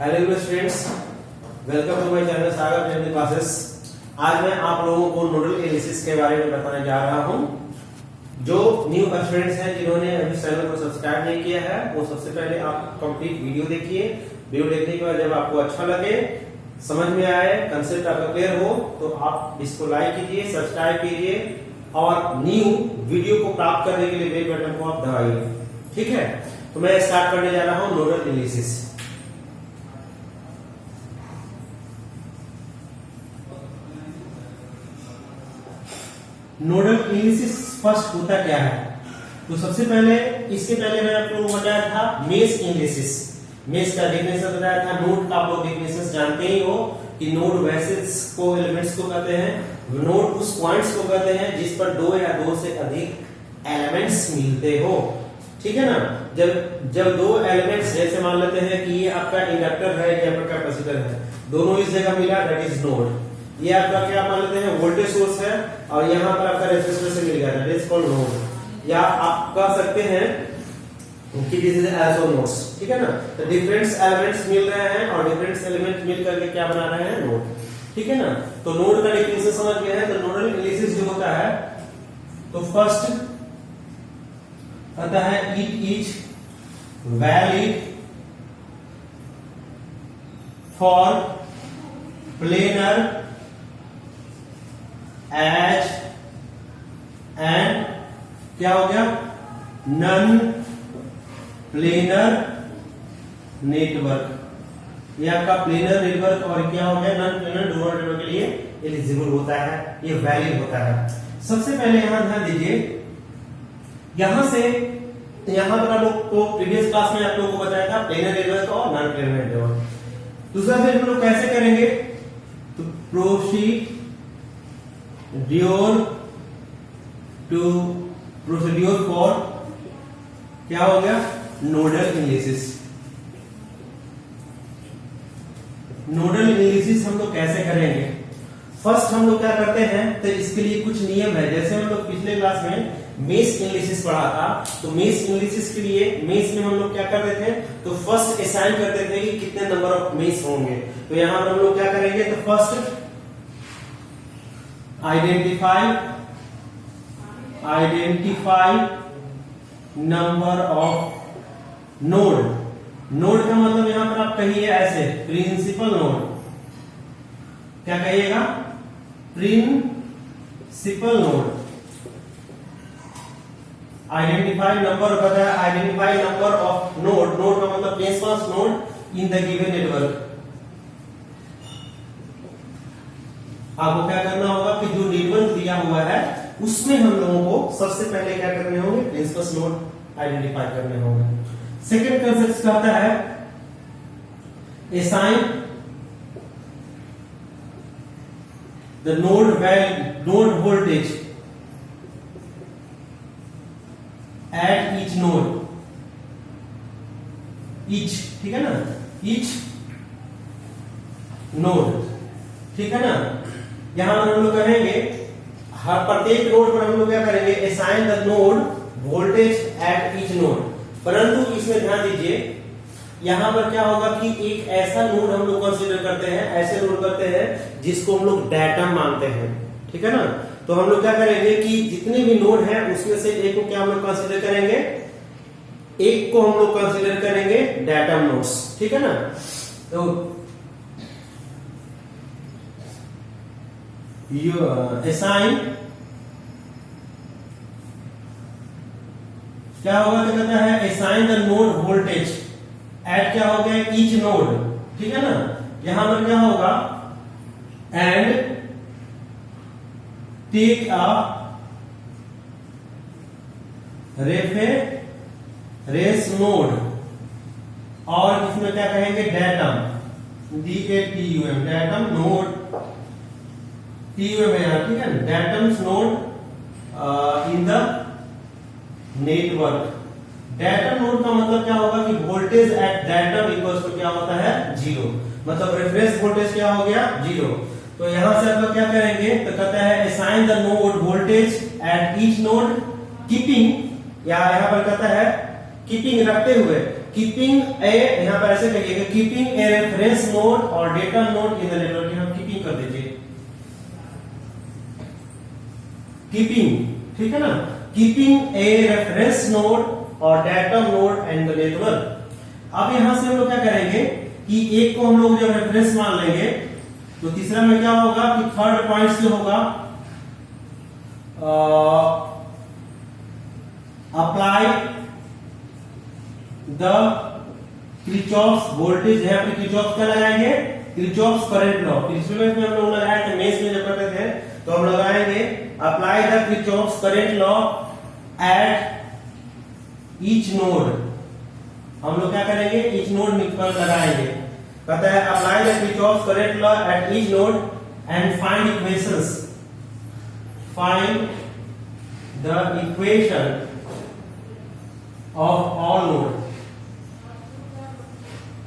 Hello students, welcome to my channel Sagar training classes. आज मैं आप लोगों को नोडल एनालिसिस के बारे में बताने जा रहा हूं। जो न्यू स्टूडेंट्स हैं जिन्होंने अभी चैनल को सब्सक्राइब नहीं किया है, वो सबसे पहले आप कंप्लीट वीडियो देखिए। वीडियो देखने के बाद जब आपको अच्छा लगे, समझ में आए, कंसेप्ट आपका क्लियर हो, तो आप इसको लाइक कीजिए, सब्सक्राइब कीजिए और न्यू वीडियो को प्राप्त करने के लिए बेल बटन को आप दबाइए। ठीक है, तो मैं स्टार्ट करने जा रहा हूं nodal analysis. Nodal analysis first होता क्या है? तो सबसे पहले इसके पहले मैं आपको बताया था मेश एनालिसिस। मेश का डेफिनेशन बताया था। नोड का आप लोग डेफिनेशन जानते ही हो कि नोड वैसेस को एलिमेंट्स को कहते हैं। नोड उस पॉइंट्स को कहते हैं जिस पर दो या दो से अधिक एलिमेंट्स मिलते हो। ठीक है ना। जब दो एलिमेंट्स जैसे मान लेते हैं कि ये आपका इंडक्टर है, ये आपका कैपेसिटर है, दोनों इस जगह मिला, दैट इज नोड। ये आपका क्या मान लेते हैं, वोल्टेज सोर्स है और यहाँ पर आपका रेजिस्टर से मिल गया, दैट इज कॉल्ड नोड। या आप कह सकते हैं कि दिस इज आइसो नोड्स। ठीक है ना। तो डिफरेंट एलिमेंट्स मिल रहे हैं और डिफरेंट एलिमेंट मिल करके क्या बना रहे हैं, नोड। ठीक है ना। तो नोड का डेफिनेशन समझ गए हैं। तो नोडल एनालिसिस जो होता है, तो फर्स्ट आता है it is valid for planar edge and क्या हो गया, नन प्लेनर नेटवर्क। ये आपका प्लेनर नेटवर्क और क्या हो गया, नन प्लेनर नेटवर्क के लिए एलिजिबल होता है, ये वैलिड होता है। सबसे पहले यहां ध्यान दीजिए, यहां से यहां पर आप लोग को प्रीवियस क्लास में आप लोगों को बताया था प्लेनर नेटवर्क और नॉन प्लेनर नेटवर्क। दूसरा फिर हम लोग कैसे करेंगे, तो प्रोसीड्योर फॉर क्या हो गया, नोडल एनालिसिस। नोडल एनालिसिस हम लोग कैसे करेंगे? फर्स्ट हम लोग क्या करते हैं, तो इसके लिए कुछ नियम है। जैसे हम लोग पिछले क्लास में मेश एनालिसिस पढ़ा था, तो मेश एनालिसिस के लिए मेश में हम लोग क्या करते थे, तो फर्स्ट असाइन करते थे कि कितने नंबर ऑफ मेश होंगे। तो यहां पर हम लोग क्या करेंगे, तो first identify number of node. Node का मतलब यहां पर आप कहिए ऐसे, प्रिंसिपल नोड। क्या कहिएगा, प्रिंसिपल नोड। आइडेंटिफाई नंबर बताया, identify number of node. Node का मतलब principal node in the given network. आपको क्या करना होगा कि जो नेटवर्क दिया हुआ है उसमें हम लोगों को सबसे पहले क्या करने होंगे, प्रिंसिपल नोड आइडेंटिफाई करने होंगे। सेकंड कंसेप्ट कहता है assign the node voltage at each node. Each, ठीक है ना, ईच नोड। ठीक है ना। यहां पर हम लोग कहेंगे हर प्रत्येक नोड पर हम लोग क्या करेंगे, assign the node voltage at each node. परंतु इसमें ध्यान दीजिए, यहां पर क्या होगा कि एक ऐसा नोड हम लोग कंसीडर करते हैं, ऐसे नोड करते हैं जिसको हम लोग डेटम मानते हैं। ठीक है ना। तो हम लोग क्या करेंगे कि जितने भी नोड हैं उसमें से एक को क्या हम लोग कंसीडर करेंगे, एक को हम लोग कंसीडर करेंगे डेटम नोड्स। ठीक है ना। तो असाइन क्या होगा, क्या कहता है, assign the node voltage at क्या हो गया, ईच नोड। ठीक है ना। यहां पर क्या होगा, and take a reference node, और इसमें क्या कहेंगे, datum, DATUM, datum node, TUM है यार, ठीक है। Datums node in the network. Datum node का मतलब क्या होगा कि voltage at datum equals to क्या होता है, 0। मतलब रेफरेंस वोल्टेज क्या हो गया, 0। तो यहां से आप लोग क्या करेंगे, तो कहता है assign the node voltage at each node keeping, या यहां पर कहता है कीपिंग रखते हुए कीपिंग ए, यहाँ पर ऐसे कहिएगा कीपिंग ए रेफरेंस नोड और data node in the network, यहाँ कीपिंग कर दीजिए, कीपिंग, ठीक है ना, कीपिंग ए रेफरेंस नोड और data node in the network. अब यहां से हम लोग क्या करेंगे कि एक को हम लोग जब रेफरेंस मान लेंगे तो तीसरा में क्या होगा कि थर्ड पॉइंट से होगा अप्लाई द किरचॉफ्स वोल्टेज, यहाँ पे किरचॉफ्स क्या लगाएंगे, किरचॉफ्स करंट लॉ। पिछले में हम लोग लगाए थे, मेष में जब करते थे तो हम लगाएंगे apply the Kirchhoff's current law at each node. हम लोग क्या करेंगे, ईच नोड पर लगाएंगे, कहता है apply the Kirchhoff's current law at each node and find equations, find the equation of all node,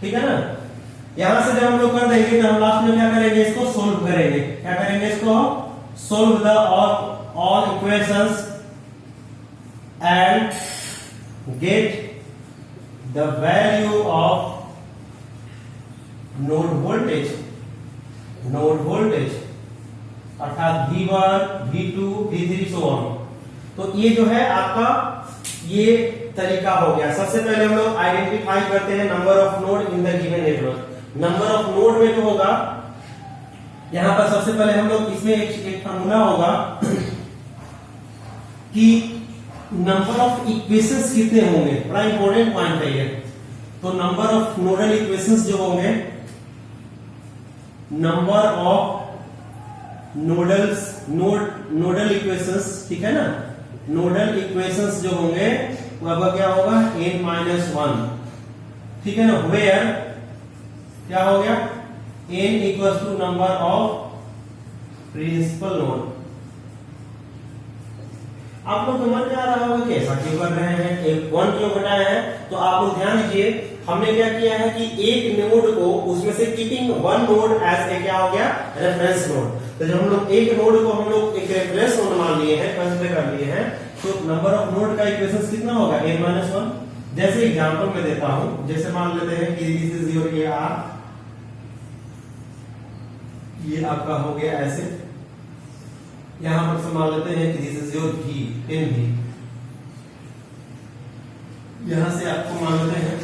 ठीक है ना। यहां से जब हम लोग कर देंगे तो हम लास्ट में क्या करेंगे, इसको सोल्व करेंगे, क्या करेंगे, इसको solve the all equations and get the value of node voltage, node voltage अर्थात V1, V2, V3 so on. तो ये जो है आपका ये तरीका हो गया। सबसे पहले हम लोग आइडेंटिफाई करते हैं number of node in the given network. Number of node में जो होगा, यहां पर सबसे पहले हम लोग इसमें एक फार्मूला होगा कि नंबर ऑफ इक्वेशंस कितने होंगे, बड़ा इंपॉर्टेंट पॉइंट है ये। तो नंबर ऑफ नोडल इक्वेशंस जो होंगे, नंबर ऑफ नोडल इक्वेशंस, ठीक है ना, नोडल इक्वेशंस जो होंगे वो क्या होगा n-1, ठीक है ना, वेयर क्या हो गया n equals to number of principal node. आप लोग समझ में आ रहा होगा कि ऐसा क्यों कर रहे हैं, एक वन क्यों घटाया है। तो आप लोग ध्यान दीजिए, हमने क्या किया है कि एक नोड को उसमें से keeping one node as a क्या हो गया, रेफरेंस नोड। तो जब हम लोग एक नोड को हम लोग एक रेफरेंस नोड मान लिए हैं, कंसीडर कर लिए हैं, तो नंबर ऑफ नोड का इक्वेशंस कितना होगा n-1। जैसे एग्जांपल में देता हूं, जैसे मान लेते हैं कि दिस इज योर AR, ये आपका हो गया ऐसे, यहां पर से मान लेते हैं कि दिस इज योर V10V, यहां से आपको मान लेते हैं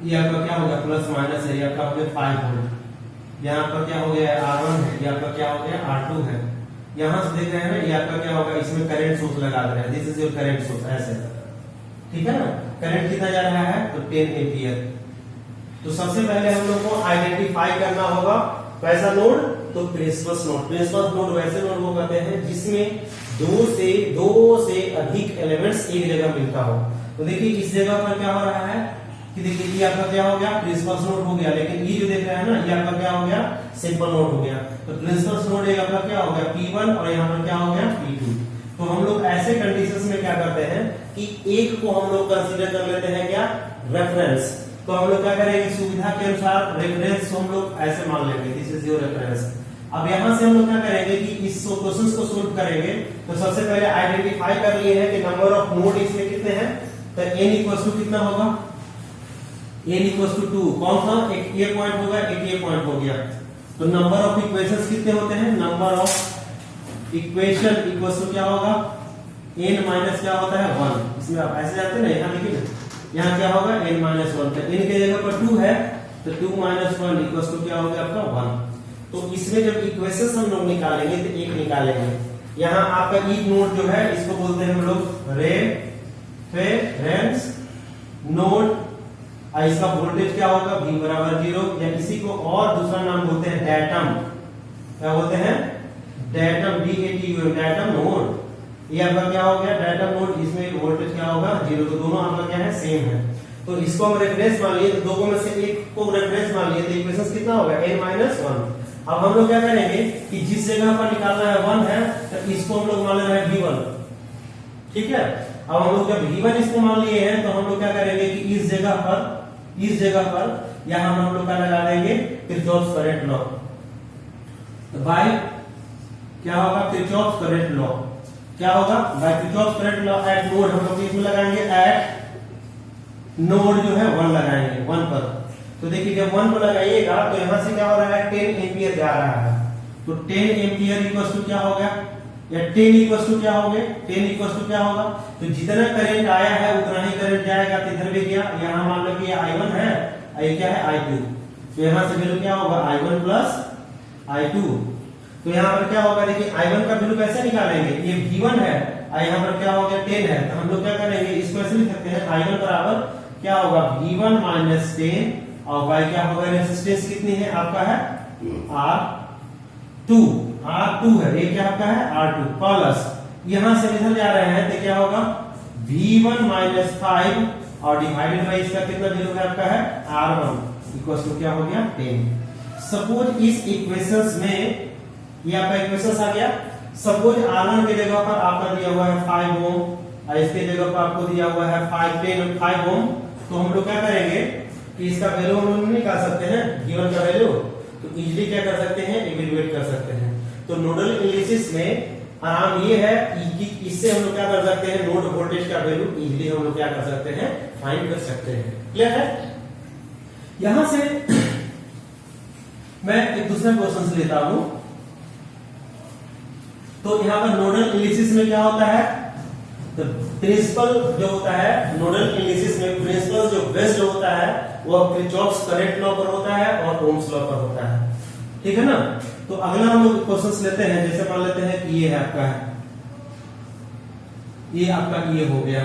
ये आपका क्या हो गया प्लस माइनस है, ये आपका हो गया 5 वोल्ट, यहाँ पर क्या हो गया R1 है, ये आपका क्या हो गया R2 है। यहां से देख रहे हैं ना, ये आपका क्या होगा, इसमें करंट सोर्स लगा दे रहे हैं, this is your current source ऐसे, ठीक है ना। करंट कितना जा रहा है, तो 10 एम्पियर। तो सबसे पहले हम लोग को आइडेंटिफाई करना होगा कैसा नोड, तो प्रिंसिपल नोड। प्रिंसिपल नोड वैसे नोड को कहते हैं जिसमें दो से अधिक एलिमेंट्स एक जगह मिलता हो। तो देखिए इस जगह पर क्या हो रहा है कि देखिए ये आपका क्या हो गया, प्रिंसिपल नोड हो गया, लेकिन ये जो देख रहे हैं ना, ये आपका क्या हो गया, सिंपल नोड हो गया। तो प्रिंसिपल नोड एक आपका क्या हो गया P1 और यहाँ पर क्या हो गया P2। तो हम लोग ऐसे कंडीशंस में क्या करते हैं कि एक को हम लोग कंसीडर कर लेते हैं क्या, रेफरेंस। तो हम लोग क्या करेंगे, सुविधा के अनुसार रेफरेंस हम लोग ऐसे मान लेंगे, दिस इज योर रेफरेंस। अब यहां से हम लोग क्या करेंगे कि इस क्वेश्चंस को सोल्व करेंगे। तो सबसे पहले आइडेंटिफाई कर लिए हैं कि नंबर ऑफ नोड इसमें कितने हैं, तो n इक्वल्स टू कितना होगा, n इक्वल्स टू 2। कौन सा, एक ये पॉइंट होगा, एक ये पॉइंट हो गया। तो नंबर ऑफ इक्वेशंस कितने होते हैं, number of equation equals to क्या होगा, n माइनस क्या होता है 1। इसमें आप ऐसे जाते हैं ना, यहाँ देखिए यहाँ क्या होगा n-1, तो n के जगह पर 2 है, तो 2 - 1 इक्वल्स टू क्या हो गया आपका 1। तो इसमें जब इक्वेशंस हम लोग निकालेंगे तो एक निकालेंगे। यहाँ आपका ईच नोड जो है इसको बोलते हैं हम लोग रेफरेंस नोड, इसका वोल्टेज क्या होगा V बराबर 0, या इसी को और दूसरा नाम बोलते हैं डेटम। क्या बोलते हैं, डेटम, DATUM, डेटम नोड। ये आपका क्या हो गया, डेटम नोड, इसमें वोल्टेज क्या होगा 0। तो दोनों आपका क्या है, सेम है। तो इसको हम रेफरेंस मान लिए, तो दो में से एक को रेफरेंस मान लिए, तो इक्वेशन कितना होगा n-1। अब हम लोग क्या करेंगे कि जिस जगह पर निकालना है 1 है, तो इसको हम लोग मान ले रहे हैं V1, ठीक है। अब हम लोग जब V1 इसको मान लिए हैं, तो हम लोग क्या करेंगे कि इस जगह पर यहां हम लोग क्या लगा देंगे, किरचॉफ्स करंट लॉ। तो बाय क्या होगा, किरचॉफ्स करंट लॉ क्या होगा, by Kirchhoff's current law at node, हम लोग इसमें लगाएंगे एट नोड जो है 1 लगाएंगे 1 पर। तो देखिए जब 1 पर लगाइएगा तो यहां से क्या हो रहा है 10 एम्पियर जा रहा है। तो 10 एम्पियर इक्वल टू क्या होगा या 10 इक्वल टू क्या होगा 10 इक्वल टू क्या होगा। तो जितना करंट आया है उतना ही करंट जाएगा। तो इधर भी गया, यहां मान लो कि I1 है, ये क्या है I2। तो यहां से वैल्यू क्या होगा I1 प्लस I2। तो यहां पर क्या होगा देखिए I1 का वैल्यू कैसे निकालेंगे, ये V1 है और यहां पर क्या हो गया 10 है। तो हम लोग क्या करेंगे इसको ऐसे लिख सकते हैं I1 बराबर क्या होगा V1 माइनस 10 और y क्या होगा रेजिस्टेंस कितनी है आपका है R2 है, ये क्या आपका है R2 प्लस यहां से इधर जा रहे हैं तो क्या होगा V1 माइनस 5 और डिवाइडेड बाई इसका कितना वैल्यू है आपका है R1 इक्वल टू क्या हो गया 10। सपोज इस इक्वेशंस में ये आपका इक्वेशन आ गया। सपोज R1 की जगह पर आपका दिया हुआ है 5 ओम और इसके जगह पर आपको दिया हुआ है 5 ओम। तो हम लोग क्या करेंगे कि इसका वैल्यू हम लोग निकाल सकते हैं गिवन का वैल्यू। तो इजीली क्या कर सकते हैं इवैल्यूएट कर सकते हैं। तो नोडल एनालिसिस में आराम ये है कि इससे हम लोग क्या कर सकते हैं नोड वोल्टेज का वैल्यू इजीली हम लोग क्या कर सकते हैं फाइंड कर सकते हैं। क्लियर है। यहां से मैं एक दूसरा क्वेश्चन लेता हूं। तो यहां पर नोडल एनालिसिस में क्या होता है, तो प्रिंसिपल जो होता है नोडल एनालिसिस में प्रिंसिपल जो बेस्ड होता है वो किरचॉफ्स करंट लॉ पर होता है और ओम्स लॉ पर होता है। ठीक है ना। तो अगला हम लोग क्वेश्चंस लेते हैं। जैसे मान लेते हैं कि ये है आपका है, ये आपका ये हो गया,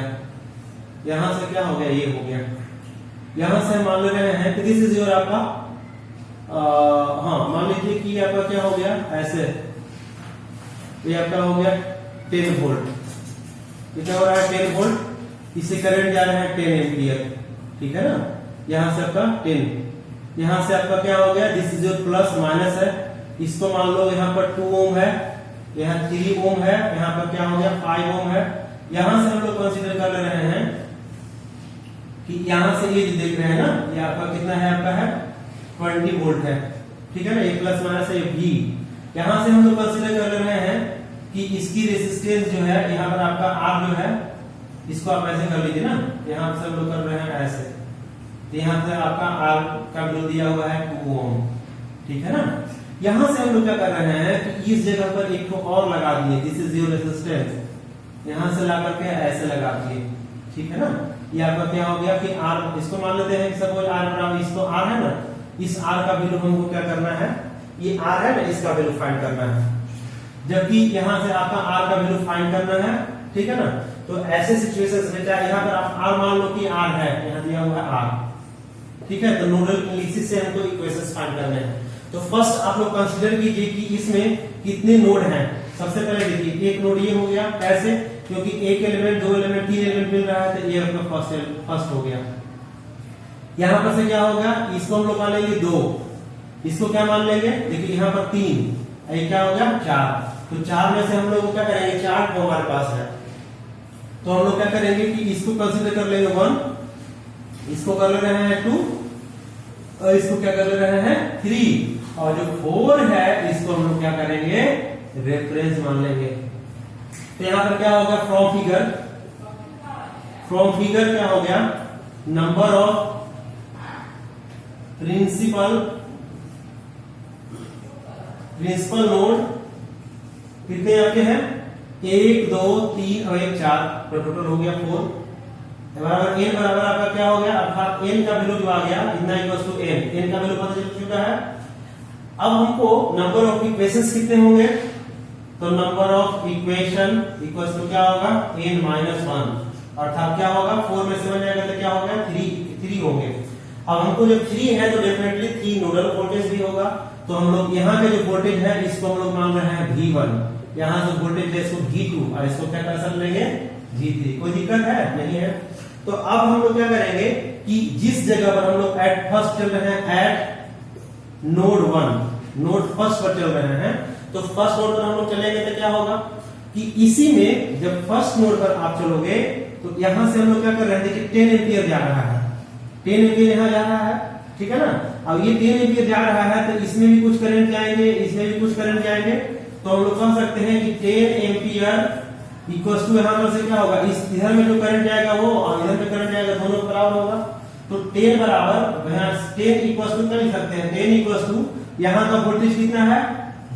यहां से क्या हो गया ये हो गया, यहां से मान ले रहे हैं कि दिस इज योर आपका हाँ मान लीजिए कि आपका क्या हो गया ऐसे, ये आपका हो गया 10 वोल्ट, ये क्या हो रहा है 10 वोल्ट, इससे करंट जा रहा है 10 एम्पियर। ठीक है ना। यहां से आपका 10, यहां से आपका क्या हो गया this is your plus minus है, इसको मान लो यहां पर 2 ओम है, यहां 3 ओम है, यहां पर क्या हो गया 5 ओम है। यहां से हम लोग कंसीडर कर ले रहे हैं कि यहां से ये जो देख रहे हैं ना ये आपका कितना है आपका है 20 वोल्ट है। ठीक है ना। ये प्लस माइनस है ये V। यहां से हम लोग कंसीडर कर ले रहे हैं कि इसकी रेजिस्टेंस जो है यहां पर आपका R जो है इसको आप ऐसे कर लीजिए ना, यहां से हम लोग कर रहे हैं ऐसे, तो यहां से आपका R का वैल्यू दिया हुआ है 2 ओम। ठीक है ना। यहां से हम लोग क्या कर रहे हैं कि इस जगह पर एक तो और लगा दिए, दिस इज योर रेजिस्टेंस, यहां से ला करके ऐसे लगा दिए। ठीक है ना। ये आपका क्या हो गया कि R, इसको मान लेते हैं कि सपोज R बराबर इसको R है ना, इस R का वैल्यू हमको क्या करना है, ये R है ना इसका वैल्यू फाइंड करना है, जबकि यहां से आपका R का वैल्यू फाइंड करना है। ठीक है ना। तो ऐसे सिचुएशंस में चाहे यहां पर आप R मान लो कि R है, यहां दिया हुआ है R। ठीक है। तो नोडल एनालिसिस से हमको इक्वेशंस फाइंड करने हैं। तो फर्स्ट आप लोग कंसीडर कीजिए कि इसमें कितने नोड हैं। सबसे पहले देखिए एक नोड ये हो गया, कैसे, क्योंकि एक एलिमेंट 2 एलिमेंट 3 एलिमेंट मिल रहा है तो ये आपका फर्स्ट हो गया। यहां पर से क्या होगा, इसको हम लोग मान लेंगे 2, इसको क्या मान लेंगे देखिए यहां पर 3, ये क्या हो गया 4। तो 4 में से हम लोग क्या करेंगे 4 को हमारे पास है, तो हम लोग क्या करेंगे कि इसको कंसीडर कर लेंगे 1, इसको कर ले रहे हैं 2 और इसको क्या कर ले रहे हैं 3, और जो 4 है इसको हम लोग क्या करेंगे रेफरेंस मान लेंगे। तो यहां पर क्या होगा फ्रॉम फिगर क्या हो गया नंबर ऑफ प्रिंसिपल नोड कितने आपके हैं 1 2 3 और 1 4, तो टोटल हो गया 4 बराबर n बराबर आपका क्या हो गया, अर्थात n का वैल्यू जो आ गया इतना इक्वल टू n का वैल्यू पता चल चुका है। अब हमको नंबर ऑफ इक्वेशंस कितने होंगे, तो number of equation equal to क्या होगा n माइनस 1, अर्थात क्या होगा 4 में से बन जाएगा तो क्या होगा 3 होंगे। अब हमको जब 3 है तो डेफिनेटली 3 नोडल वोल्टेज भी होगा। तो हम लोग यहाँ के जो वोल्टेज है इसको हम लोग मान रहे हैं V1, यहाँ जो वोल्टेज है इसको V2 और इसको क्या कर लेंगे V3। कोई दिक्कत है नहीं है। तो अब हम लोग क्या करेंगे कि जिस जगह पर हम लोग एट फर्स्ट चल रहे हैं एट नोड 1, नोड फर्स्ट पर चल रहे हैं, तो फर्स्ट नोड पर हम लोग चलेंगे तो क्या होगा कि इसी में जब फर्स्ट नोड पर आप चलोगे तो यहां से हम लोग क्या कर रहे हैं देखिए 10 एम्पियर जा रहा है, 10 एम्पियर यहां जा रहा है। ठीक है ना। अब ये 10 एम्पियर जा रहा है तो इसमें भी कुछ करंट जाएंगे, इसमें भी कुछ करंट जाएंगे, तो हम लोग कह सकते हैं कि 10 एम्पियर इक्वल टू यहाँ पर से क्या होगा, इस इधर में जो करंट जाएगा वो और इधर में करंट जाएगा, दोनों बराबर होगा। तो 10 बराबर यहाँ 10 इक्वल टू क्या लिख सकते हैं, 10 इक्वल टू यहाँ का वोल्टेज कितना है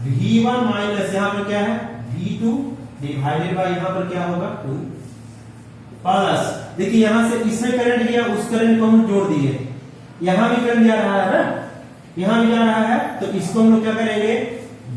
V1 माइनस यहाँ पर क्या है V2 डिवाइडेड बाय यहाँ पर क्या होगा 2 प्लस, देखिए यहाँ से इसमें करंट गया, उस करंट को हम जोड़ दिए, यहाँ भी करंट जा रहा है ना, यहाँ भी जा रहा है, तो इसको हम लोग क्या करेंगे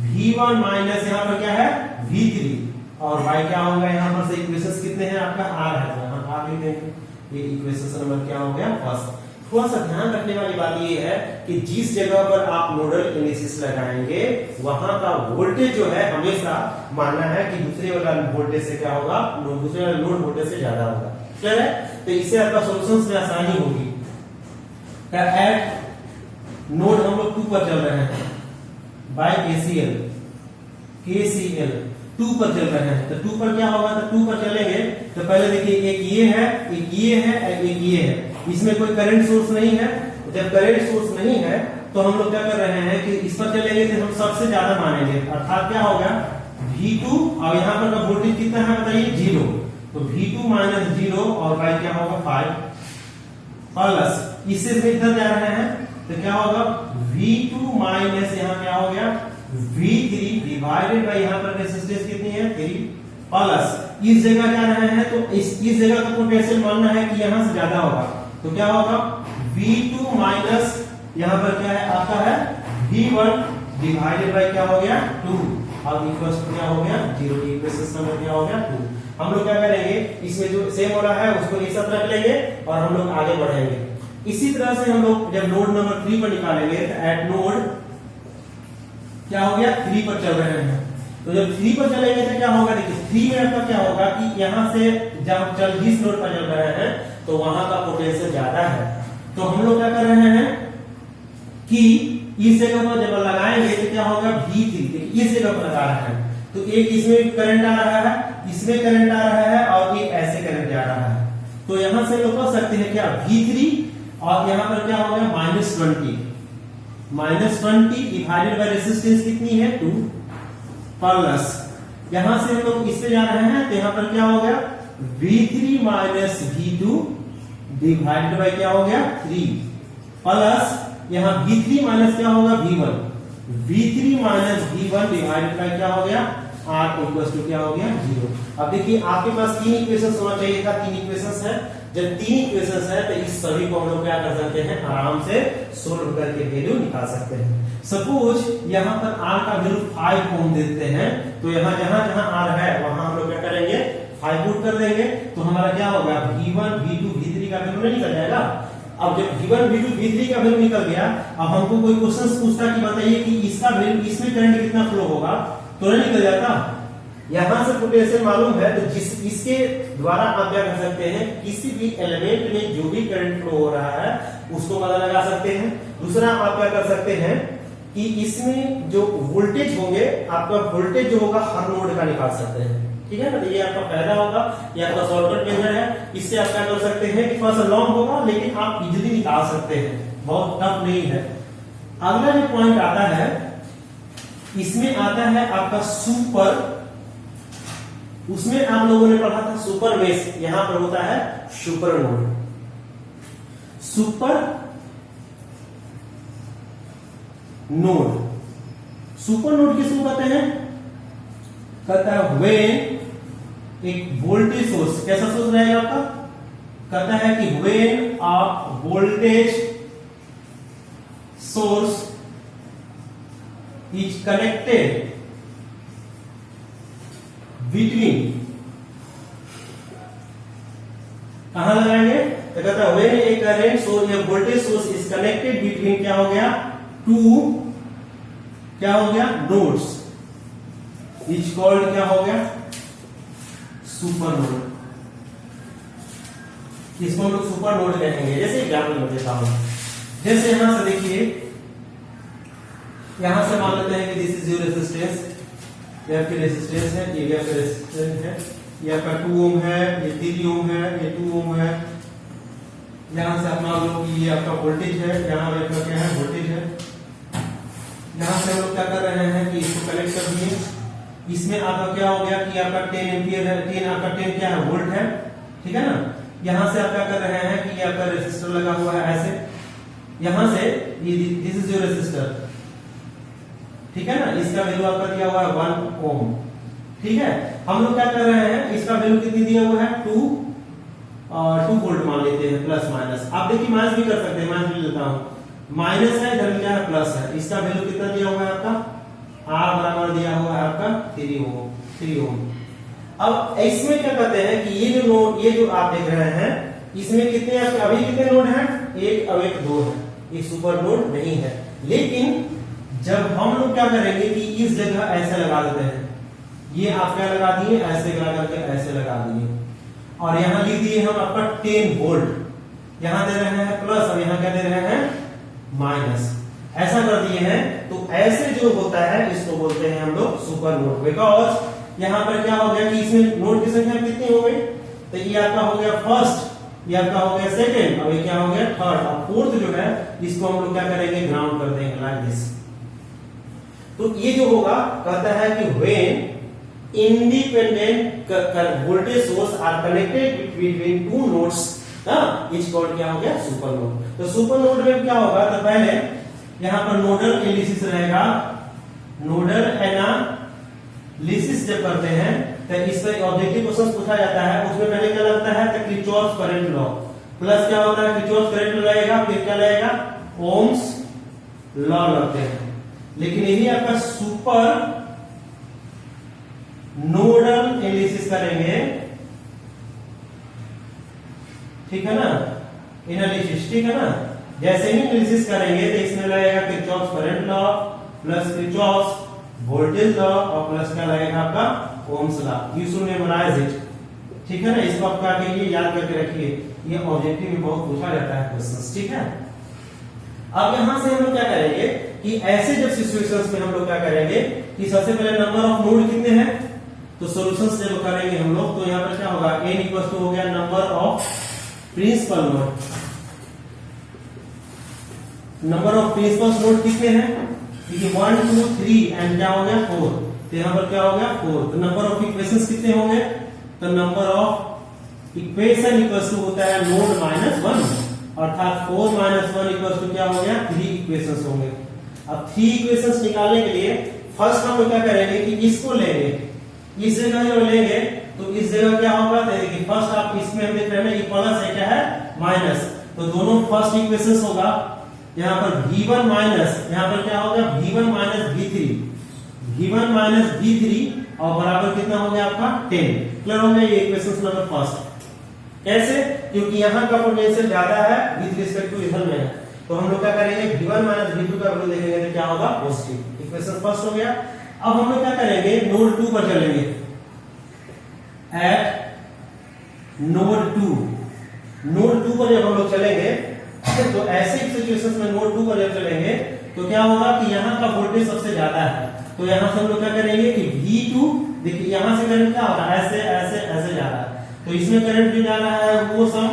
V1 माइनस यहाँ पर क्या है V3 और y क्या होगा, यहाँ पर से इक्वेशंस कितने हैं आपका r है, तो यहाँ r लिख देंगे, ये इक्वेशन नंबर क्या हो गया फर्स्ट। थोड़ा सा ध्यान रखने वाली बात ये है कि जिस जगह पर आप नोडल एनालिसिस लगाएंगे वहां का वोल्टेज जो है हमेशा मानना है कि दूसरे वाला वोल्टेज से क्या होगा, दूसरे वाला नोड वोल्टेज से ज्यादा होगा, क्लियर है। तो इससे आपका सॉल्यूशंस में आसानी होगी। एट नोड हम लोग 2 पर चल रहे हैं बाय KCL 2 पर चल रहे हैं, तो 2 पर क्या होगा, तो 2 पर चलेंगे तो पहले देखिए एक ये है, एक ये है, एक ये है, इसमें कोई करंट सोर्स नहीं है। जब करंट सोर्स नहीं है तो हम लोग क्या कर रहे हैं कि इस पर चलेंगे तो हम सबसे ज्यादा मानेंगे, अर्थात क्या होगा V2 और यहाँ पर का वोल्टेज कितना है बताइए 0, तो V2 माइनस 0 और y क्या होगा 5 प्लस, इससे इधर जा रहे हैं तो क्या होगा V2 माइनस यहाँ क्या हो गया V3 डिवाइडेड बाय यहाँ पर रेजिस्टेंस कितनी है 3 प्लस, इस जगह जा रहे हैं तो इस जगह का पोटेंशियल मानना है कि यहाँ से ज्यादा होगा, तो क्या होगा V2 माइनस यहाँ पर क्या है आपका है V1 डिवाइडेड बाय क्या हो गया 2 अब इक्वल्स क्या हो गया 0, इक्वेशन नंबर क्या हो गया 2। हम लोग क्या करेंगे, इसमें जो सेम हो रहा है उसको एक साथ रख लेंगे और हम लोग आगे बढ़ेंगे। इसी तरह से हम लोग जब नोड नंबर 3 पर निकालेंगे तो एट नोड क्या हो गया 3 पर चल रहे हैं, तो जब 3 पर चलेंगे तो क्या होगा, देखिए 3 में आपका क्या होगा कि यहाँ से जब चल जिस नोड पर चल रहे हैं तो वहां का पोटेंशियल ज्यादा है, तो हम लोग क्या कर रहे हैं कि इस जगह पर जब लगाएंगे तो क्या होगा V3, इस जगह पर लगा रहे हैं तो एक इसमें करंट आ रहा है, इसमें करंट आ रहा है और एक ऐसे करंट जा रहा है, तो यहां से लोग कर सकते हैं क्या V3 और यहाँ पर क्या हो गया -20 डिवाइडेड बाय रेजिस्टेंस कितनी है 2 प्लस, यहां से हम लोग इस पे जा रहे हैं तो यहाँ पर क्या हो गया V3 minus V2 divided by क्या हो गया 3 प्लस, यहाँ V3 माइनस क्या होगा V1 minus V1 divided by क्या हो गया R इक्वल टू क्या हो गया 0। अब देखिए आपके पास 3 इक्वेशंस होना चाहिए था, 3 इक्वेशंस है, जब 3 इक्वेशंस है तो इस सभी को हम लोग क्या कर सकते हैं आराम से सोल्व करके वैल्यू निकाल सकते हैं। सपोज यहाँ पर R का वैल्यू 5 ओम देते हैं, तो यहाँ जहां जहां R है वहां हम लोग क्या करेंगे 5 पुट कर देंगे, तो हमारा क्या होगा V1 V2 V3 का वैल्यू नहीं निकल जाएगा। अब जब V1 V2 V3 का वैल्यू निकल गया, अब हमको कोई क्वेश्चन पूछता कि बताइए कि इसका वैल्यू इसमें करंट कितना फ्लो होगा, तो नहीं निकल जाता। यहां से पोटेंशियल मालूम है तो जिस इसके द्वारा आप क्या कर सकते हैं, किसी भी एलिमेंट में जो भी करंट फ्लो हो रहा है उसको पता लगा सकते हैं। दूसरा आप क्या कर सकते हैं कि इसमें जो वोल्टेज होंगे, आपका वोल्टेज जो होगा हर नोड का निकाल सकते हैं, ठीक है ना। तो ये आपका फायदा होगा, ये आपका शॉर्टकट मेथड है, इससे आप क्या कर सकते हैं कि थोड़ा सा लॉन्ग होगा लेकिन आप इजीली निकाल सकते हैं, बहुत टफ नहीं है। अगला जो पॉइंट आता है इसमें आता है आपका सुपर, उसमें आप लोगों ने पढ़ा था सुपर मेश, यहां पर होता है super node. Super node, super node किसको कहते हैं, कहता है व्हेन एक वोल्टेज सोर्स, कैसा सोर्स रहेगा आपका, कहता है कि when a voltage source is connected between, कहां लगाएंगे, तो कहता है व्हेन ए करंट सोर्स या voltage source is connected between क्या हो गया टू, क्या हो गया नोड्स, इज कॉल्ड क्या हो गया सुपर नोड। इसको हम लोग सुपर नोड कहेंगे। जैसे एग्जाम्पल में देता हूं, जैसे यहां से देखिए, यहां से मान लेते हैं कि दिस इज योर रेजिस्टेंस, ये आपकी रेजिस्टेंस है, ये आपका रेजिस्टेंस है, ये आपका 2 ओम है, ये 3 ओम है, ये 2 ओम है। यहां से आप मान लो कि ये आपका वोल्टेज है, यहां आपका क्या है वोल्टेज है। यहां से हम लोग क्या कर रहे हैं कि इसको कनेक्ट कर दिए, इसमें आपका क्या हो गया कि आपका 10 एम्पियर है, 10 आपका 10 क्या है वोल्ट है, ठीक है ना। यहां से आप क्या कर रहे हैं कि ये आपका रेजिस्टर लगा हुआ है ऐसे, यहां से ये दिस इज योर रेजिस्टर, ठीक है ना। इसका वैल्यू आपका दिया हुआ है 1 ओम, ठीक है। हम लोग क्या कर रहे हैं, इसका वैल्यू कितनी दिया हुआ है 2 वोल्ट मान लेते हैं, प्लस माइनस। आप देखिए माइनस भी कर सकते हैं, माइनस भी लेता हूं, माइनस है इधर क्या है प्लस है। इसका वैल्यू कितना दिया हुआ है आपका, R बराबर दिया हुआ है आपका 3 ओम। अब इसमें क्या कहते हैं कि ये जो नोड, ये जो आप देख रहे हैं, इसमें कितने आपके अभी कितने नोड हैं, एक अब एक 2 है, एक सुपर नोड नहीं है। लेकिन जब हम लोग क्या करेंगे कि इस जगह ऐसे लगा देते हैं, ये आप क्या लगा दिए ऐसे लगा करके ऐसे लगा दिए, और यहां लिख दिए हम आपका 10 वोल्ट, यहां दे रहे हैं प्लस और यहां क्या दे रहे हैं माइनस, ऐसा कर दिए हैं। तो ऐसे जो होता है इसको बोलते हैं हम लोग सुपर नोड, बिकॉज यहां पर क्या हो गया कि इसमें नोड की संख्या कितनी हो गई, तो ये आपका हो गया फर्स्ट, ये आपका हो गया सेकंड, और ये क्या हो गया थर्ड, और फोर्थ जो है इसको हम लोग क्या करेंगे ग्राउंड कर देंगे लाइक दिस। तो ये जो होगा कहता है कि when independent voltage source are connected between two nodes, each called क्या हो गया सुपर नोड। तो सुपर नोड में क्या होगा, तो पहले यहां पर नोडल एनालिसिस रहेगा। नोडल एनालिसिस जब करते हैं तो इस पर ऑब्जेक्टिव क्वेश्चन पूछा जाता है, उसमें पहले क्या लगता है तो किरचॉफ करंट लॉ, प्लस क्या होता है किरचॉफ करंट लॉ लगेगा, फिर क्या लगेगा ओम्स लॉ लगते हैं। लेकिन यही आपका सुपर नोडल एनालिसिस करेंगे, ठीक है ना, एनालिसिस, ठीक है ना। जैसे ही एनालिसिस करेंगे तो इसमें लगेगा Kirchhoff current law plus Kirchhoff voltage law और प्लस क्या लगेगा आपका Ohm's law. You should memorise it, ठीक है ना। इसको आप क्या करिए याद करके रखिए, ये ऑब्जेक्टिव में बहुत पूछा जाता है क्वेश्चंस, ठीक है। अब यहां से हम लोग क्या करेंगे कि ऐसे जब सिचुएशंस में हम लोग क्या करेंगे कि सबसे पहले नंबर ऑफ नोड कितने हैं, तो सॉल्यूशंस जब करेंगे हम लोग तो यहां पर क्या होगा n इक्वल टू हो गया number of principal node. Number of principal node कितने हैं, देखिए 1 2 3 एंड क्या हो गया 4, तो यहां पर क्या हो गया 4। तो नंबर ऑफ इक्वेशंस कितने होंगे, तो number of equation equal to होता है नोड माइनस 1, अर्थात 4 माइनस 1 इक्वल टू क्या हो गया 3 इक्वेशंस होंगे। अब 3 इक्वेशंस निकालने के लिए फर्स्ट हम लोग क्या करेंगे कि इसको लेंगे, इस जगह जो लेंगे तो इस जगह क्या होगा, तो देखिए फर्स्ट आप इसमें हम देख रहे हैं ना ये प्लस है क्या है माइनस, तो दोनों फर्स्ट इक्वेशंस होगा। यहां पर v1 माइनस, यहां पर क्या होगा v1 minus v3, v1 minus v3 और बराबर कितना हो गया आपका 10। क्लियर हो गया ये इक्वेशन नंबर फर्स्ट। कैसे, क्योंकि यहां का पोटेंशियल ज्यादा है विद रिस्पेक्ट टू इधर में है, तो हम लोग क्या करेंगे v1 माइनस v2 का वैल्यू देखेंगे तो क्या होगा पॉजिटिव। इक्वेशन फर्स्ट हो गया। अब हम लोग क्या करेंगे नोड 2 पर चलेंगे, एट नोड 2 पर जब हम लोग चलेंगे तो ऐसे सिचुएशंस में नोड 2 पर जब चलेंगे तो क्या होगा कि यहाँ का वोल्टेज सबसे ज्यादा है, तो यहाँ से हम लोग क्या करेंगे कि V2, देखिए यहाँ से करंट क्या होगा ऐसे ऐसे ऐसे जा रहा है, तो इसमें करंट जो जा रहा है वो सम,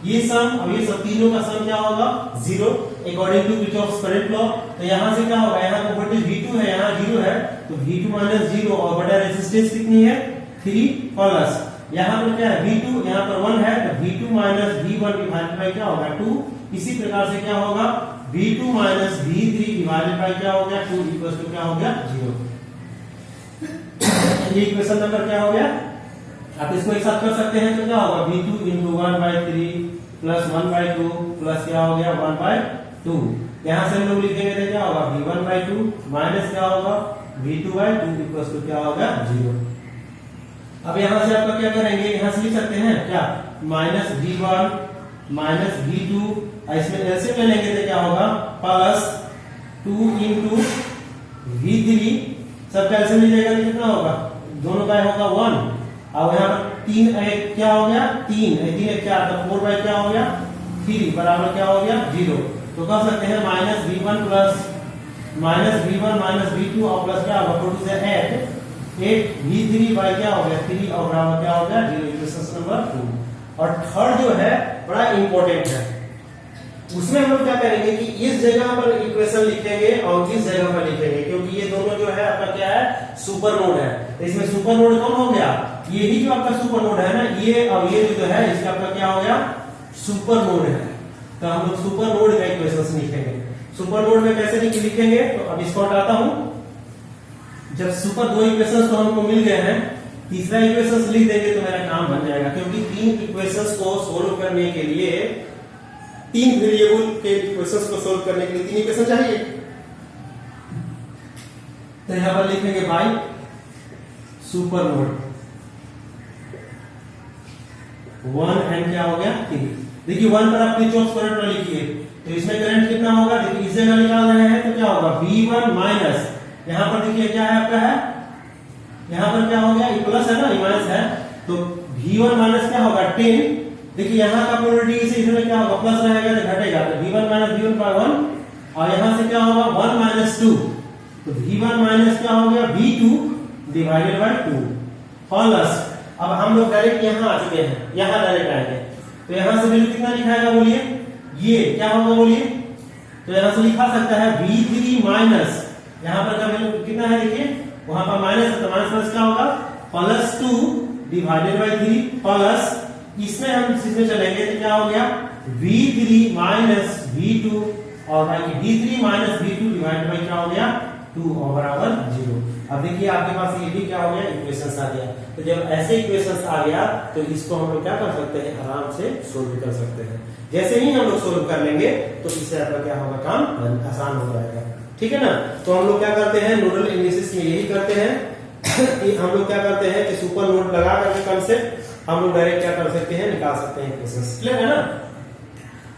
ये सम और ये सब तीनों का सम क्या होगा 0 according to Kirchhoff current law. तो यहाँ से क्या होगा, यहाँ का वोल्टेज V2 है, यहाँ 0 है, तो V2 माइनस 0 और बटा रेजिस्टेंस कितनी है 3 प्लस, यहाँ पर क्या है V2, यहाँ पर 1 है, तो V2 minus V1 divided by क्या होगा 2। इसी प्रकार से क्या होगा V2 minus V3 divided by क्या हो गया 2 इक्वल टू क्या हो गया 0। ये इक्वेशन नंबर क्या हो गया, आप इसको एक साथ कर सकते हैं तो क्या होगा V2 into 1/3 प्लस 1/2 प्लस क्या हो गया 1/2। यहां से हम लोग लिखेंगे तो क्या होगा V1/2 माइनस क्या होगा V2/2 इक्वल टू क्या होगा 0। अब यहां से आपका क्या करेंगे, यहां से लिख सकते हैं क्या माइनस V1 माइनस V2, इसमें ऐसे में लेंगे तो क्या होगा प्लस 2 into V3, सब कैसे मिल जाएगा तो कितना होगा, दोनों का होगा 1, और यहाँ पर 3 क्या हो गया 3 3 4, तो 4 क्या हो गया 3 बराबर क्या हो गया 0। तो कह सकते हैं minus V1 plus minus V1 minus V2 और प्लस क्या होगा 4 से 8 V3 बाय क्या हो गया 3 और बराबर क्या हो गया 0। Equation number 2। और थर्ड जो है बड़ा इंपॉर्टेंट है, उसमें हम लोग क्या करेंगे कि इस जगह पर इक्वेशन लिखेंगे और इस जगह पर लिखेंगे, क्योंकि ये दोनों जो है आपका क्या है सुपर नोड है, तो इसमें सुपर नोड कौन हो गया, यही जो आपका सुपर नोड है ना, ये और ये जो है इसका आपका क्या हो गया, सुपर नोड है। तो हम लोग सुपर नोड का इक्वेशन लिखेंगे। सुपर नोड में कैसे लिखेंगे, तो अब इसको हटाता हूं। जब सुपर दो इक्वेशंस तो हमको मिल गए हैं, तीसरा इक्वेशंस लिख देंगे तो मेरा काम बन जाएगा, क्योंकि तीन इक्वेशंस को सोल्व करने के लिए, तीन वेरिएबल के इक्वेशंस को सोल्व करने के लिए तीन इक्वेशन चाहिए। तो यहां पर लिखेंगे बाय सुपर नोड 1 एंड क्या हो गया 3। देखिए 1 पर आप किरचॉफ करंट लिखिए, तो इसमें करंट कितना होगा, देखिए इस जगह निकाल रहे हैं तो क्या होगा V1 माइनस, यहां पर देखिए क्या है आपका है, यहां पर क्या हो गया, ये प्लस है ना, ये माइनस है, तो V1 माइनस क्या होगा 10। देखिए यहां का प्रोबेबिलिटी से इसमें क्या होगा, प्लस रहेगा तो घटेगा, तो V1 माइनस V1 बाय 1, और यहां से क्या होगा 1 माइनस 2, तो V1 माइनस क्या हो गया V2 डिवाइडेड बाय 2 प्लस। अब हम लोग डायरेक्ट यहां आ चुके हैं, यहां डायरेक्ट आएंगे, तो यहां से वैल्यू कितना लिखाएगा बोलिए, ये क्या होगा बोलिए, तो यहां से लिखा सकता है V3 माइनस, यहां पर का वैल्यू कितना है देखिए, वहां पर माइनस है तो माइनस क्या होगा प्लस 2 डिवाइडेड बाय 3 प्लस, इसमें हम इसमें चलेंगे तो क्या हो गया V3 माइनस V2 और बाकी V3 minus V2 divided by क्या हो गया 2 और बराबर 0। अब देखिए आपके पास ये भी क्या हो गया, इक्वेशंस आ गया। तो जब ऐसे इक्वेशंस आ गया तो इसको हम लोग क्या कर सकते हैं, आराम से सोल्व कर सकते हैं। जैसे ही हम लोग सोल्व कर लेंगे तो इससे आपका क्या होगा, काम आसान हो जाएगा, ठीक है ना। तो हम लोग क्या करते हैं, नोडल एनालिसिस में यही करते हैं कि हम लोग क्या करते हैं कि सुपर नोड लगा करके कंसेप्ट हम लोग डायरेक्ट क्या कर सकते हैं, निकाल सकते हैं इक्वेशंस, क्लियर है ना।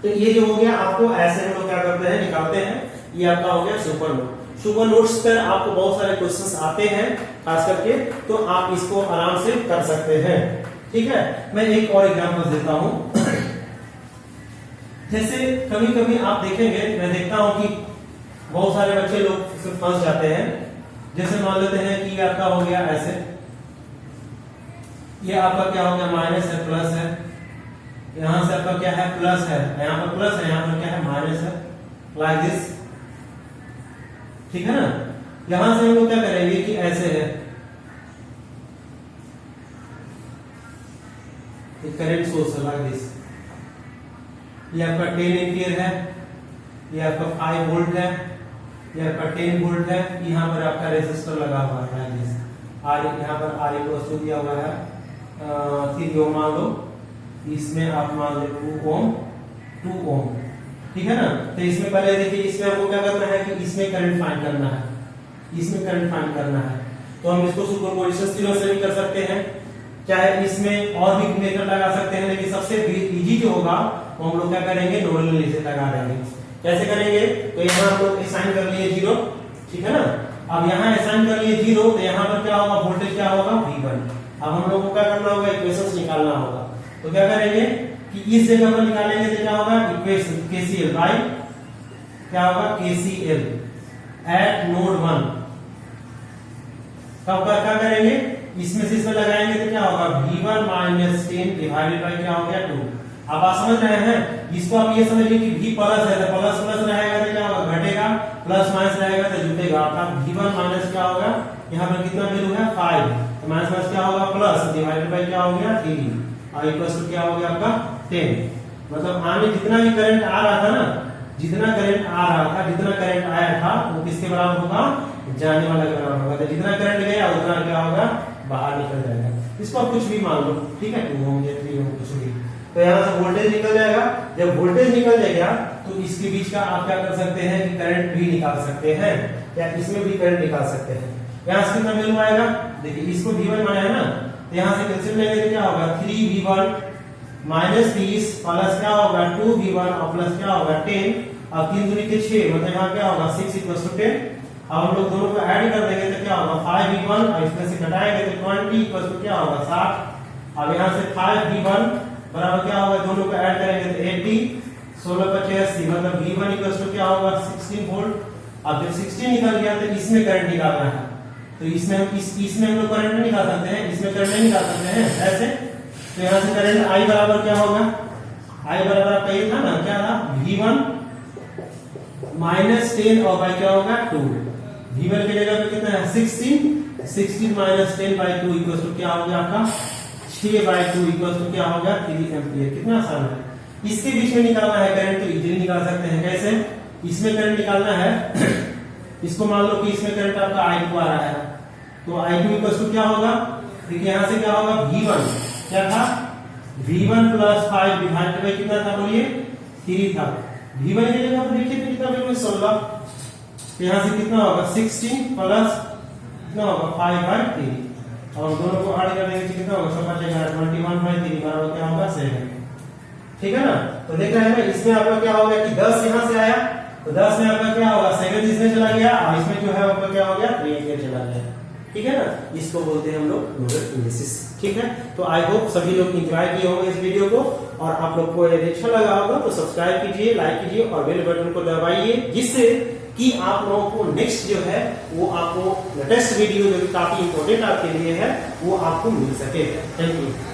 तो ये जो हो गया, आपको ऐसे हम लोग क्या करते हैं, निकालते हैं, ये आपका हो गया सुपर नोड। सुपर नोड्स पर आपको बहुत सारे क्वेश्चंस आते हैं खास करके, तो आप इसको आराम से कर सकते हैं, ठीक है। मैं एक और एग्जांपल देता हूं। जैसे कभी कभी आप देखेंगे, मैं देखता हूं कि बहुत सारे बच्चे लोग फंस जाते हैं। जैसे मान लेते हैं कि आपका हो गया ऐसे, ये आपका क्या हो गया माइनस है प्लस है, यहां से आपका क्या है प्लस है, यहां पर प्लस है, यहां पर क्या है माइनस है, लाइक दिस, ठीक है ना। यहां से हम लोग क्या करेंगे कि ऐसे है, करंट सोर्स है लाइक दिस, ये आपका 10 एम्पियर है, ये आपका 5 वोल्ट है, ये आपका 10 वोल्ट है, यहाँ पर आपका रेजिस्टर लगा हुआ है लाइक दिस, आर यहाँ पर आर इक्वल टू दिया हुआ है 3 ओम मान लो, इसमें आप मान लो 2 ओम, ठीक है ना। तो इसमें पहले देखिए, इसमें हमको क्या करना है कि इसमें करंट फाइंड करना है, इसमें करंट फाइंड करना है। तो हम इसको सुपरपोजिशन थ्योरम से भी कर सकते हैं, चाहे इसमें और भी मेथड लगा सकते हैं, लेकिन सबसे इजी जो होगा वो हम लोग क्या करेंगे, नोडल एनालिसिस लगा देंगे। कैसे करेंगे, तो यहाँ हम लोग असाइन कर लिए 0, ठीक है ना। अब यहाँ असाइन कर लिए 0, तो यहाँ पर क्या होगा, वोल्टेज क्या होगा V1। अब हम लोग को क्या करना होगा, इक्वेशंस निकालना होगा। तो क्या करेंगे कि इस जगह पर निकालेंगे तो क्या होगा, इक्वेशन KCL बाय क्या होगा KCL एट नोड 1। कब क्या करेंगे, इसमें से इसमें लगाएंगे तो क्या होगा V1 माइनस 10 डिवाइडेड बाय क्या हो गया 2। अब आप समझ रहे हैं, इसको आप ये समझिए कि V प्लस है, तो प्लस प्लस रहेगा तो क्या होगा घटेगा, प्लस माइनस रहेगा तो जुटेगा। आपका V1 माइनस क्या होगा, यहाँ पर कितना वैल्यू है 5, तो माइनस माइनस क्या होगा प्लस डिवाइडेड बाय क्या हो गया 3 और इक्वल टू क्या हो गया आपका 10। मतलब आगे जितना भी करंट आ रहा था ना, जितना करंट आ रहा था, जितना करंट आया था वो किसके बराबर होगा, जाने वाला के बराबर होगा। तो जितना करंट गया उतना क्या होगा, बाहर निकल जाएगा। इसको आप कुछ भी मान लो, ठीक है, 2 ओम या 3 ओम कुछ भी। तो यहाँ से वोल्टेज निकल जाएगा। जब वोल्टेज निकल जाएगा तो इसके बीच का आप क्या कर सकते हैं कि करंट भी निकाल सकते हैं, या इसमें भी करंट निकाल सकते हैं। यहाँ से कितना वैल्यू आएगा, देखिए इसको V1 माना है ना, तो यहाँ से कैंसिल लेंगे तो क्या होगा 3V1 माइनस 30 प्लस क्या होगा 2V1 और प्लस क्या होगा 10 और 3 दूनी के 6, मतलब यहाँ क्या होगा 6 इक्वल टू 10। अब हम लोग दोनों को ऐड कर देंगे तो क्या होगा 5V1 और इसमें से घटाएंगे तो 20 इक्वल टू क्या होगा 60। अब यहाँ से 5V1 बराबर क्या होगा, दोनों को ऐड करेंगे तो 80, 16 × 85 मतलब V1 इक्वल टू क्या होगा 16 वोल्ट। अब जब 16 निकल गया तो इसमें करंट निकालना है, तो इसमें हम लोग करंट नहीं निकाल सकते हैं, इसमें करंट नहीं निकाल सकते हैं ऐसे। तो यहाँ से करंट I बराबर क्या होगा, I बराबर आपका ये था ना, क्या था V1 माइनस 10 और बाई क्या होगा 2। V1 की जगह पे कितना है 16, 16 माइनस 10/2 इक्वल टू क्या हो गया आपका 6/2 इक्वल टू क्या हो गया 3 एम्पियर। कितना आसान है। इसके बीच में निकालना है करंट तो इजीली निकाल सकते हैं। कैसे? इसमें करंट निकालना है इसको मान लो कि इसमें करंट आपका I2 आ रहा है तो I2 इक्वल टू क्या होगा, देखिए यहां से क्या होगा V1 क्या था V1 प्लस 5 डिवाइडेड बाय कितना था बोलिए 3 था। V1 की जगह पर देखिए कितना वैल्यू 16 तो यहां से कितना होगा 16 प्लस कितना होगा 5/3 और दोनों को ऐड करने से कितना होगा सब बचेगा 21/3 बराबर क्या होगा 7। ठीक है ना। तो देख रहे हैं ना इसमें आपका क्या हो गया कि 10 यहां से आया तो 10 में आपका क्या होगा 7 इसमें चला गया और इसमें जो है आपका क्या हो गया 3 एम्पियर चला गया। ठीक है ना। इसको बोलते हैं हम लोग नोडल एनालिसिस। ठीक है। तो आई होप सभी लोग एंजॉय किए होंगे इस वीडियो को और आप लोग को यदि अच्छा लगा होगा तो सब्सक्राइब कीजिए, लाइक कीजिए और बेल बटन को दबाइए जिससे कि आप लोगों को नेक्स्ट जो है वो आपको लेटेस्ट वीडियो जो काफी इंपॉर्टेंट आपके लिए है वो आपको मिल सके। Thank you.